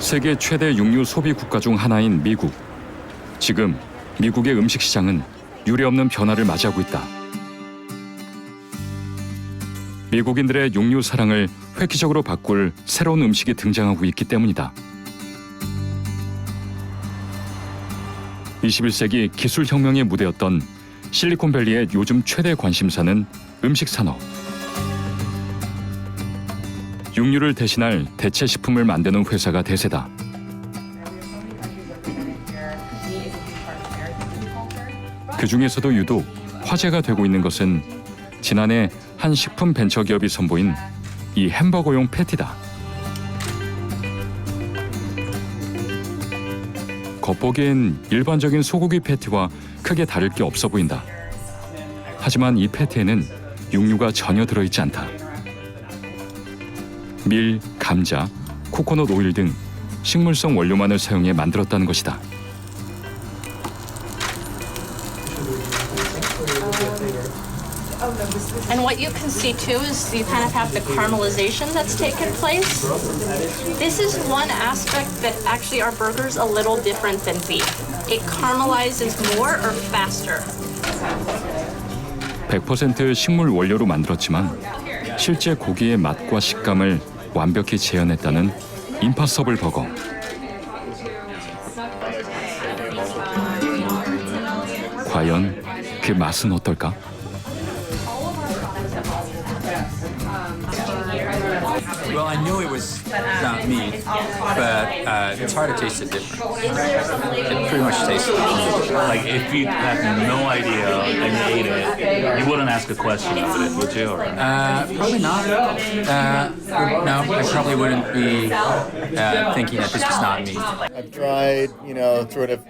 세계 최대 육류 소비 국가 중 하나인 미국. 지금 미국의 음식 시장은 유례없는 변화를 맞이하고 있다. 미국인들의 육류 사랑을 획기적으로 바꿀 새로운 음식이 등장하고 있기 때문이다. 21세기 기술혁명의 무대였던 실리콘밸리의 요즘 최대 관심사는 음식 산업. 육류를 대신할 대체 식품을 만드는 회사가 대세다. 그 중에서도 유독 화제가 되고 있는 것은 지난해 한 식품 벤처기업이 선보인 이 햄버거용 패티다. 겉보기엔 일반적인 소고기 패티와 크게 다를 게 없어 보인다. 하지만 이 패티에는 육류가 전혀 들어있지 않다. 밀, 감자, 코코넛 오일 등 식물성 원료만을 사용해 만들었다는 것이다. And what you can see too is you kind of have the caramelization that's taken place. This is one aspect that actually our burger's a little different than beef. It caramelizes more or faster. 100% 식물 원료로 만들었지만 실제 고기의 맛과 식감을 완벽히 재현했다는 임파서블 버거. 과연 그 맛은 어떨까? Well, I knew it was not meat, but it's hard to taste the difference. It pretty much tastes Like, if you had no idea and you ate it, you wouldn't ask a question of it, would you? Or? probably not. No, I probably wouldn't be thinking that this was not meat. I've tried, sort of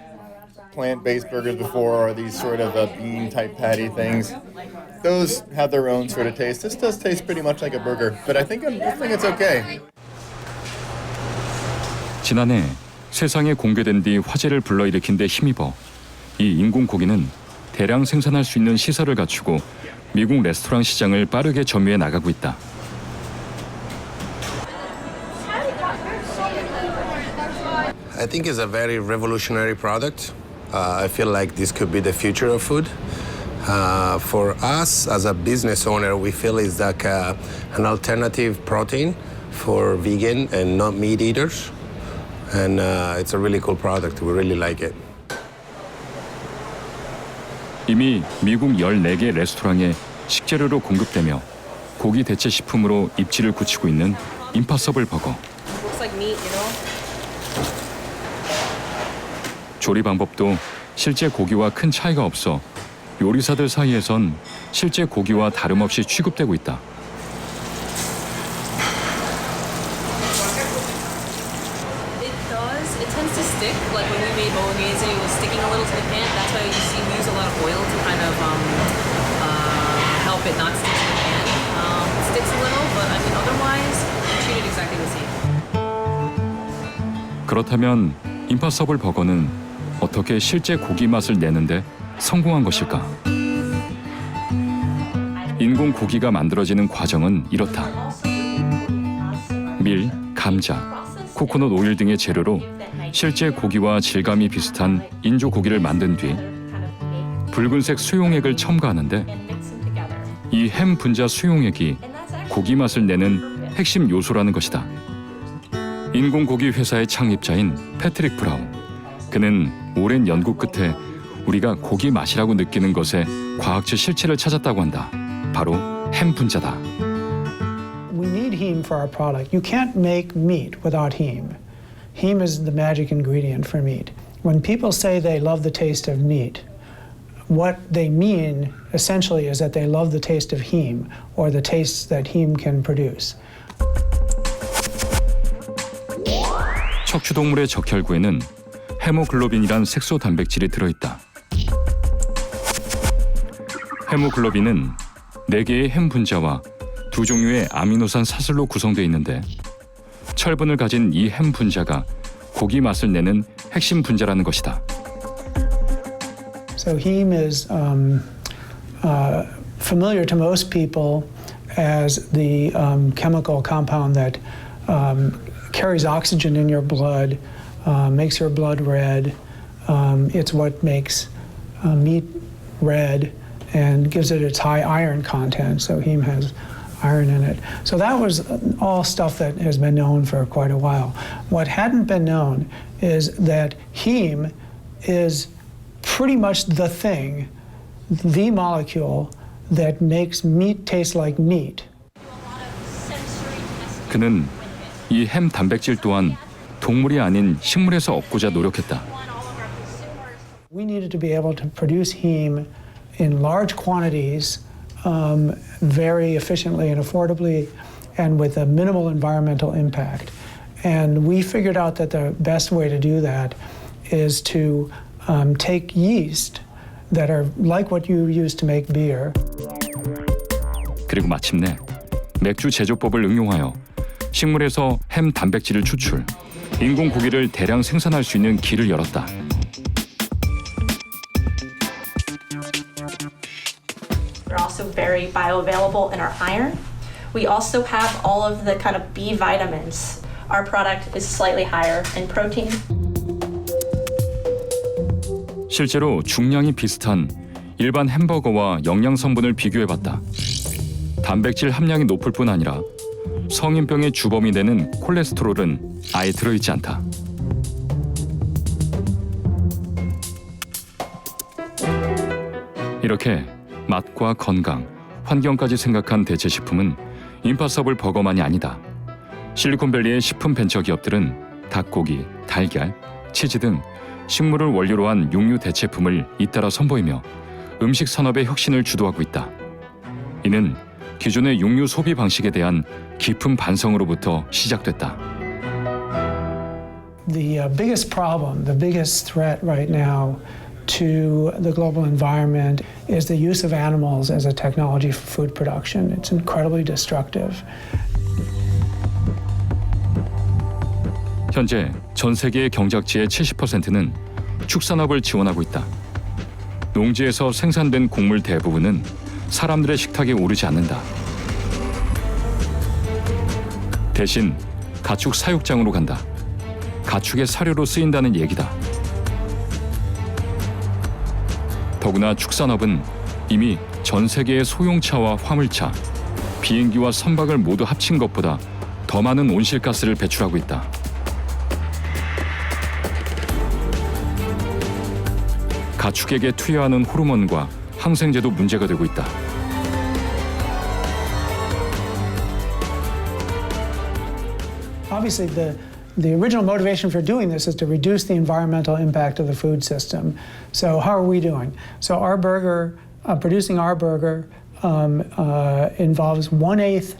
plant-based burgers before, or these sort of bean-type patty things. Those have their own sort of taste. This does taste pretty much like a burger, but I think it's okay. 지난해 세상에 공개된 뒤 화제를 불러일으킨 데 힘입어 이 인공 고기는 대량 생산할 수 있는 시설을 갖추고 미국 레스토랑 시장을 빠르게 점유해 나가고 있다. I think it's a very revolutionary product. I feel like this could be the future of food. For us, as a business owner, we feel it's like an alternative protein for vegan and not meat eaters. And it's a really cool product. We really like it. 이미 미국 14개 레스토랑에 식재료로 공급되며 고기 대체 식품으로 입지를 굳히고 있는 임파서블 버거. Looks like meat, 조리 방법도 실제 고기와 큰 차이가 없어 요리사들 사이에선 실제 고기와 다름없이 취급되고 있다. It does. It tends to stick. Like when we made bolognese, it was sticking a little to the pan. That's why you see we use a lot of oil to kind of help it not stick to the pan. It sticks a little, but I mean otherwise, we treat it exactly the same. 그렇다면 임파서블 버거는 어떻게 실제 고기 맛을 내는데 성공한 것일까? 인공 고기가 만들어지는 과정은 이렇다. 밀, 감자, 코코넛 오일 등의 재료로 실제 고기와 질감이 비슷한 인조 고기를 만든 뒤 붉은색 수용액을 첨가하는데 이 햄 분자 수용액이 고기 맛을 내는 핵심 요소라는 것이다. 인공 고기 회사의 창립자인 패트릭 브라운. 그는 오랜 연구 끝에 우리가 고기 맛이라고 느끼는 것의 과학적 실체를 찾았다고 한다. 바로 햄 분자다. We need heme for our product. You can't make meat without heme. Heme is the magic ingredient for meat. When people say they love the taste of meat, what they mean essentially is that they love the taste of heme or the taste that heme can produce. 척추동물의 적혈구에는 헤모글로빈이란 색소 단백질이 들어있다. 헤모글로빈은 4개의 햄 분자와 2종류의 아미노산 사슬로 구성되어 있는데 철분을 가진 이 햄 분자가 고기 맛을 내는 핵심 분자라는 것이다. So heme is familiar to most people as the chemical compound that carries oxygen in your blood, makes your blood red. It's what makes meat red and gives it its high iron content. So heme has iron in it. So that was all stuff that has been known for quite a while. What hadn't been known is that heme is pretty much the thing, the molecule that makes meat taste like meat. 그는 이 햄 단백질 또한 동물이 아닌 식물에서 얻고자 노력했다. We needed to be able to produce heme in large quantities, very efficiently and affordably, and with a minimal environmental impact. And we figured out that the best way to do that is to take yeast that are like what you use to make beer. 그리고 마침내 맥주 제조법을 응용하여 식물에서 햄 단백질을 추출, 인공 고기를 대량 생산할 수 있는 길을 열었다. We're also very bioavailable in our iron. We also have all of the kind of B vitamins. Our product is slightly higher in protein. 실제로 중량이 비슷한 일반 햄버거와 영양 성분을 비교해봤다. 단백질 함량이 높을 뿐 아니라 성인병의 주범이 되는 콜레스테롤은 아예 들어있지 않다. 이렇게 맛과 건강, 환경까지 생각한 대체 식품은 임파서블 버거만이 아니다. 실리콘밸리의 식품 벤처 기업들은 닭고기, 달걀, 치즈 등 식물을 원료로 한 육류 대체품을 잇따라 선보이며 음식 산업의 혁신을 주도하고 있다. 이는 기존의 육류 소비 방식에 대한 깊은 반성으로부터 시작됐다. The biggest problem, the biggest threat right now to the global environment is the use of animals as a technology for food production. It's incredibly destructive. 현재 전 세계의 경작지의 70%는 축산업을 지원하고 있다. 농지에서 생산된 곡물 대부분은 사람들의 식탁에 오르지 않는다. 대신 가축 사육장으로 간다. 가축의 사료로 쓰인다는 얘기다. 더구나 축산업은 이미 전 세계의 소형차와 화물차, 비행기와 선박을 모두 합친 것보다 더 많은 온실가스를 배출하고 있다. 가축에게 투여하는 호르몬과 항생제도 문제가 되고 있다. Obviously, the original motivation for doing this is to reduce the environmental impact of the food system. So how are we doing? So our burger, producing our burger involves 1/8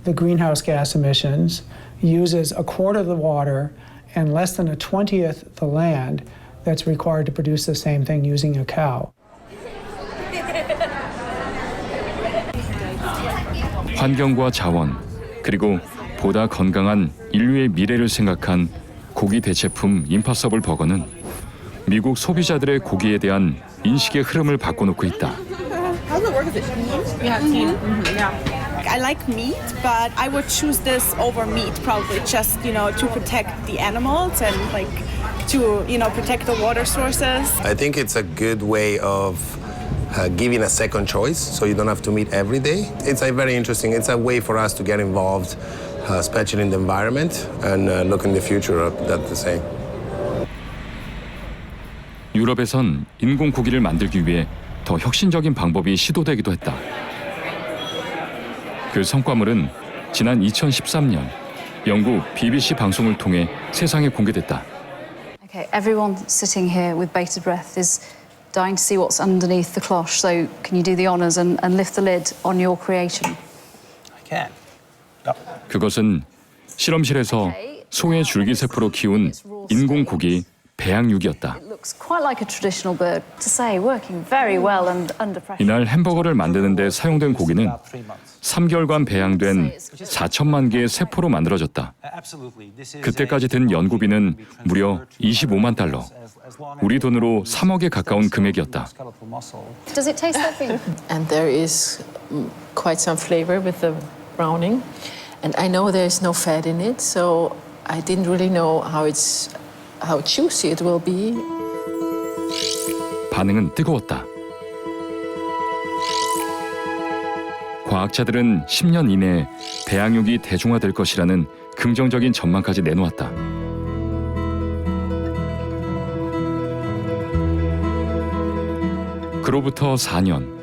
the greenhouse gas emissions, uses 1/4 of the water, and less than 1/20th the land that's required to produce the same thing using a cow. 환경과 자원, 그리고 보다 건강한 인류의 미래를 생각한 고기 대체품 임파서블 버거는 미국 소비자들의 고기에 대한 인식의 흐름을 바꿔놓고 있다. How does it work? Is it heme? Yeah, heme. Yeah. I like meat, but I would choose this over meat probably just, to protect the animals and to, protect the water sources. I think it's a good way of giving a second choice, so you don't have to meet every day. It's very interesting. It's a way for us to get involved, especially in the environment, and look in the future of that the same. 유럽에선 인공 고기를 만들기 위해 더 혁신적인 방법이 시도되기도 했다. 그 성과물은 지난 2013년 영국 BBC 방송을 통해 세상에 공개됐다. Okay, everyone sitting here with bated breath is dying to see what's underneath the cloche. So can you do the honours and lift the lid on your creation? I can. 그것은 실험실에서 소의 줄기세포로 키운 인공 고기 배양육이었다. It looks quite like a traditional bird. To say, working very well and under pressure. 이날 햄버거를 만드는 데 사용된 고기는 3개월간 배양된 4천만 개의 세포로 만들어졌다. 그때까지 든 연구비는 무려 25만 달러. 우리 돈으로 3억에 가까운 금액이었다. Does it taste like beef? And there is quite some flavor with the browning. And I know there's no fat in it, so I didn't really know how juicy it will be. 반응은 뜨거웠다. 과학자들은 10년 이내에 배양육이 대중화될 것이라는 긍정적인 전망까지 내놓았다. 그로부터 4년.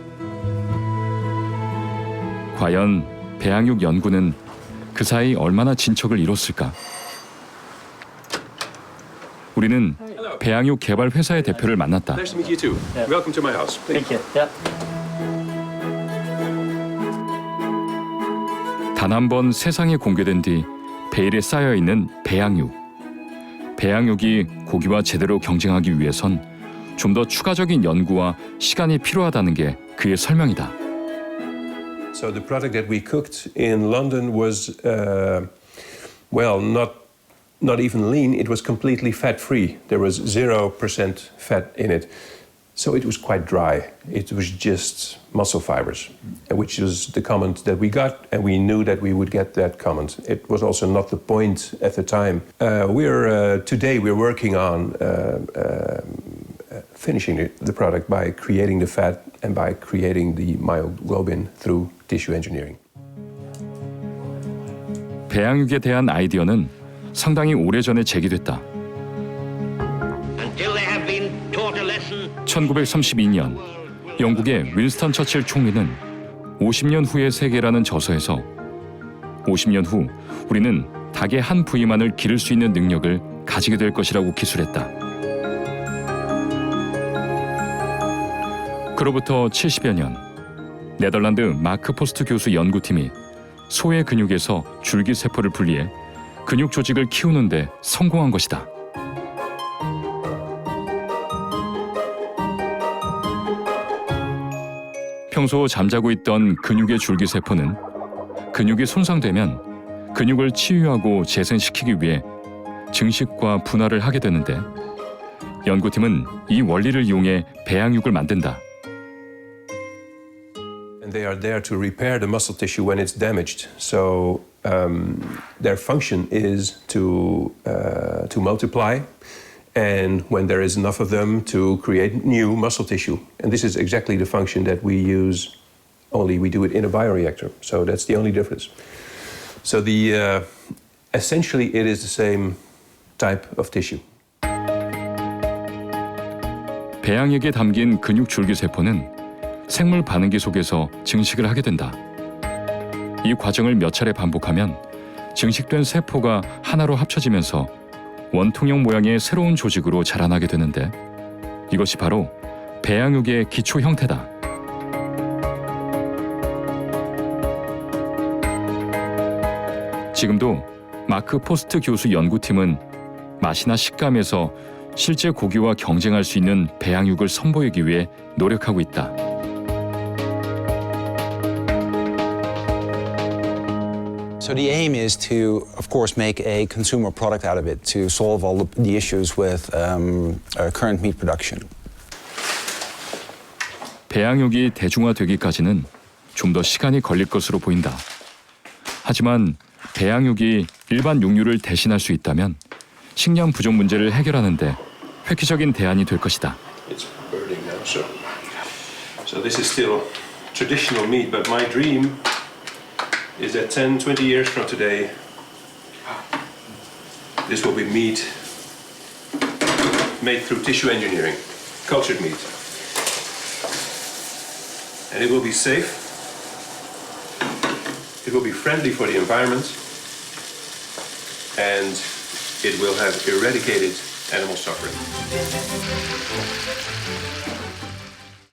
과연 배양육 연구는 그 사이 얼마나 진척을 이뤘을까? 우리는 배양육 개발 회사의 대표를 만났다. Nice to meet you too. Welcome to my house. Thank you. 단 한 번 세상에 공개된 뒤 베일에 쌓여 있는 배양육. 배양육이 고기와 제대로 경쟁하기 위해선 좀 더 추가적인 연구와 시간이 필요하다는 게 그의 설명이다. So the product that we cooked in London was, well, not even lean. It was completely fat-free. There was 0% fat in it. So it was quite dry. It was just muscle fibers, which is the comment that we got, and we knew that we would get that comment. It was also not the point at the time. Today we're working on finishing the product by creating the fat and by creating the myoglobin through tissue engineering. 배양육에 대한 아이디어는 상당히 오래전에 제기됐다. 1932년 영국의 윈스턴 처칠 총리는 50년 후의 세계라는 저서에서 50년 후 우리는 닭의 한 부위만을 기를 수 있는 능력을 가지게 될 것이라고 기술했다. 그로부터 70여 년, 네덜란드 마크 포스트 교수 연구팀이 소의 근육에서 줄기세포를 분리해 근육 조직을 키우는 데 성공한 것이다. 평소 잠자고 있던 근육의 줄기세포는 근육이 손상되면 근육을 치유하고 재생시키기 위해 증식과 분할을 하게 되는데 연구팀은 이 원리를 이용해 배양육을 만든다. And they are there to repair the muscle tissue when it's damaged. So their function is to multiply, and when there is enough of them, to create new muscle tissue. And this is exactly the function that we use. Only we do it in a bioreactor. So that's the only difference. So essentially, it is the same type of tissue. 배양액에 담긴 근육 줄기세포는 생물 반응기 속에서 증식을 하게 된다. 이 과정을 몇 차례 반복하면 증식된 세포가 하나로 합쳐지면서 원통형 모양의 새로운 조직으로 자라나게 되는데 이것이 바로 배양육의 기초 형태다. 지금도 마크 포스트 교수 연구팀은 맛이나 식감에서 실제 고기와 경쟁할 수 있는 배양육을 선보이기 위해 노력하고 있다. So the aim is to, of course, make a consumer product out of it to solve all the issues with current meat production. 배양육이 대중화되기까지는 좀 더 시간이 걸릴 것으로 보인다. 하지만 배양육이 일반 육류를 대신할 수 있다면 식량 부족 문제를 해결하는 데 획기적인 대안이 될 것이다. It's burning now, so this is still traditional meat, but my dream is that 10, 20 years from today, this will be meat made through tissue engineering, cultured meat. And it will be safe, it will be friendly for the environment, and it will have eradicated animal suffering.